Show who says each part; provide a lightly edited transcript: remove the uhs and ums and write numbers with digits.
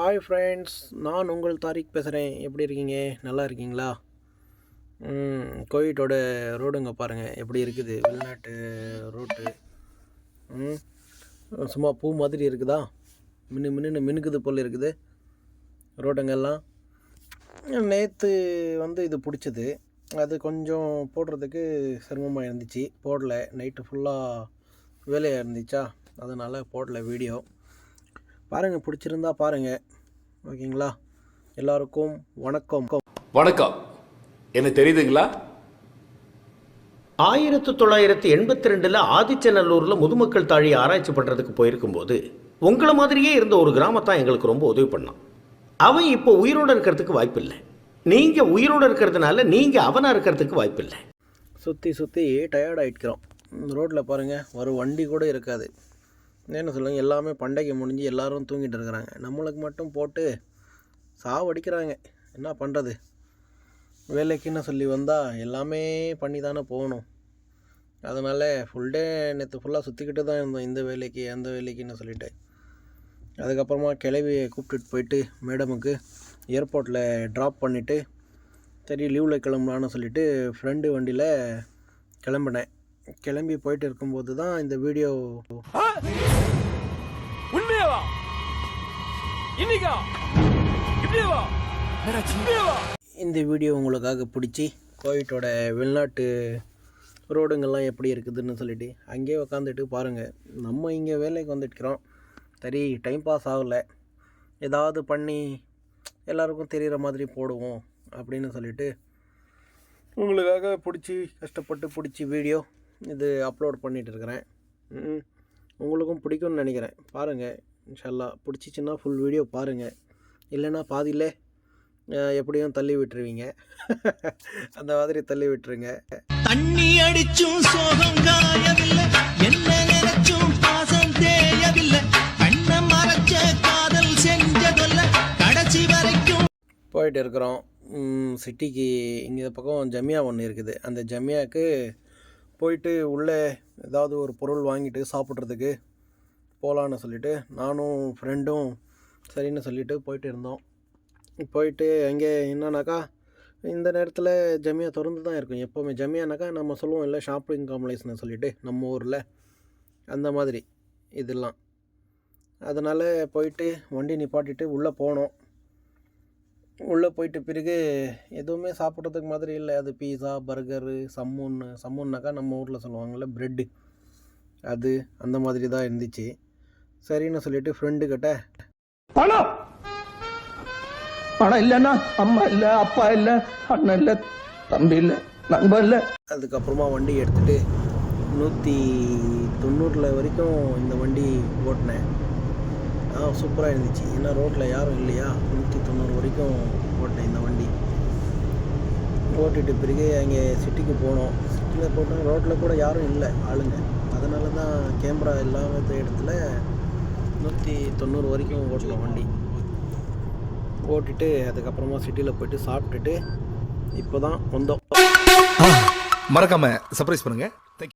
Speaker 1: Hi friends, நான் உங்கள் தாரிக் பேசுகிறேன். எப்படி இருக்கீங்க? நல்லா இருக்கீங்களா? கோவிட்டோட ரோடுங்க பாருங்கள் எப்படி இருக்குது. வெளிநாட்டு ரோட்டு சும்மா பூ மாதிரி இருக்குதா? மினுக்குது போல் இருக்குது ரோடுங்கெல்லாம். நேற்று இது பிடிச்சது. அது கொஞ்சம் போடுறதுக்கு சிரமமாக இருந்துச்சு, போடல. நைட்டு ஃபுல்லாக வேலையாக இருந்துச்சா, அதனால் போடல வீடியோ. பாருங்கள், பிடிச்சிருந்தா பாருங்கள், ஓகேங்களா? எல்லாருக்கும் வணக்கம்.
Speaker 2: வணக்கம். என்ன தெரியுதுங்களா?
Speaker 3: 1982 ஆதிச்சநல்லூரில் முதுமக்கள் தாழி ஆராய்ச்சி பண்ணுறதுக்கு போயிருக்கும்போது உங்களை மாதிரியே இருந்த ஒரு கிராமத்தான் எங்களுக்கு ரொம்ப உதவி பண்ணான். அவன் இப்போ உயிரோடு இருக்கிறதுக்கு வாய்ப்பில்லை. நீங்கள் உயிரோடு இருக்கிறதுனால நீங்கள் அவனாக இருக்கிறதுக்கு வாய்ப்பில்லை.
Speaker 1: சுற்றி டயர்ட் ஆகிட்டுக்கிறோம். ரோட்டில் பாருங்கள், ஒரு வண்டி கூட இருக்காது. என்ன சொல்லுங்கள், எல்லாமே பண்டைக்கு முடிஞ்சு எல்லோரும் தூங்கிட்டு இருக்கிறாங்க. நம்மளுக்கு மட்டும் போட்டு சாவடிக்கிறாங்க. என்ன பண்ணுறது? வேலைக்குன்னு சொல்லி வந்தால் எல்லாமே பண்ணி தானே போகணும். அதனால் ஃபுல் டே நேற்று ஃபுல்லாக சுற்றிக்கிட்டு தான் இருந்தோம், இந்த வேலைக்கு அந்த வேலைக்குன்னு சொல்லிவிட்டு. அதுக்கப்புறமா கிளவியை கூப்பிட்டுட்டு போயிட்டு மேடமுக்கு ஏர்போர்ட்டில் ட்ராப் பண்ணிவிட்டு சரி லீவில் கிளம்பலான்னு சொல்லிவிட்டு ஃப்ரெண்டு வண்டியில் கிளம்பினேன். கிளம்பி போயிட்டு இருக்கும்போது தான் இந்த வீடியோ. இந்த வீடியோ உங்களுக்காக பிடிச்சி கோவிட்டோட வெளிநாட்டு ரோடுங்கள்லாம் எப்படி இருக்குதுன்னு சொல்லிட்டு அங்கேயே உக்காந்துட்டு பாருங்கள். நம்ம இங்கே வேலைக்கு வந்துட்டுக்கிறோம், சரி டைம் பாஸ் ஆகலை, ஏதாவது பண்ணி எல்லாருக்கும் தெரிகிற மாதிரி போடுவோம் அப்படின்னு சொல்லிட்டு உங்களுக்காக கஷ்டப்பட்டு பிடிச்சி வீடியோ இது அப்லோட் பண்ணிகிட்டு இருக்கிறேன். உங்களுக்கும் பிடிக்கும்னு நினைக்கிறேன். பாருங்கள், இன்ஷால்லா பிடிச்சிச்சின்னா ஃபுல் வீடியோ பாருங்கள். இல்லைன்னா பாதியில் எப்படியும் தள்ளி விட்டுருவீங்க. அந்த மாதிரி தள்ளி விட்டுருங்க.
Speaker 4: தண்ணி அடிச்சும் சோகம் காயவில்லை, என்ன நினைச்சும் பாசம் தேயவில்லை, கண்ண மறைச்ச காதல் செஞ்சதல்ல கடைசி வரைக்கும்.
Speaker 1: போயிட்டு இருக்கிறோம் சிட்டிக்கு. இங்கே பக்கம் ஜமியா ஒன்று இருக்குது. அந்த ஜமியாவுக்கு போயிட்டு உள்ளே ஏதாவது ஒரு பொருள் வாங்கிட்டு சாப்பிட்றதுக்கு போகலான்னு சொல்லிவிட்டு நானும் ஃப்ரெண்டும் சரின்னு சொல்லிவிட்டு போயிட்டு இருந்தோம். போயிட்டு அங்கே என்னன்னாக்கா, இந்த நேரத்தில் ஜமியா திறந்து தான் இருக்கும் எப்போவுமே. ஜமியானாக்கா நம்ம சொல்லுவோம் இல்லை, ஷாப்பிங் காம்ப்ளெக்ஸ்னு சொல்லிவிட்டு நம்ம ஊரில் அந்த மாதிரி இதெல்லாம். அதனால் போயிட்டு வண்டி நிப்பாட்டிட்டு உள்ளே போனோம். உள்ளே போயிட்டு பிறகு எதுவுமே சாப்பிட்றதுக்கு மாதிரி இல்லை. அது பீஸா, பர்கரு, சம்முன்னாக்கா நம்ம ஊரில் சொல்லுவாங்கள்ல ப்ரெட்டு, அது அந்த மாதிரி தான் இருந்துச்சு. சரின்னு சொல்லிவிட்டு ஃப்ரெண்டுக்கிட்ட
Speaker 5: பணம் இல்லைன்னா அம்மா இல்லை, அப்பா இல்லை, அண்ணன் இல்லை, தம்பி இல்லை, நண்பன் இல்லை.
Speaker 1: அதுக்கப்புறமா வண்டி எடுத்துகிட்டு 190 வரைக்கும் இந்த வண்டி ஓட்டினேன். சூப்பராக இருந்துச்சு. ஏன்னா ரோட்டில் யாரும் இல்லையா, 190 வரைக்கும் ஓட்டினேன் இந்த வண்டி. ஓட்டிட்டு பிறகு அங்கே சிட்டிக்கு போனோம். சிட்டியில் போட்டோம், ரோட்டில் கூட யாரும் இல்லை ஆளுங்க. அதனால தான் கேமரா இல்லாத இடத்துல 190 வரைக்கும் ஓட்டலாம் வண்டி. ஓட்டிட்டு அதுக்கப்புறமா சிட்டியில் போயிட்டு சாப்பிட்டுட்டு இப்போ தான் வந்தோம்.
Speaker 2: மறக்காம சர்ப்ரைஸ் பண்ணுங்க.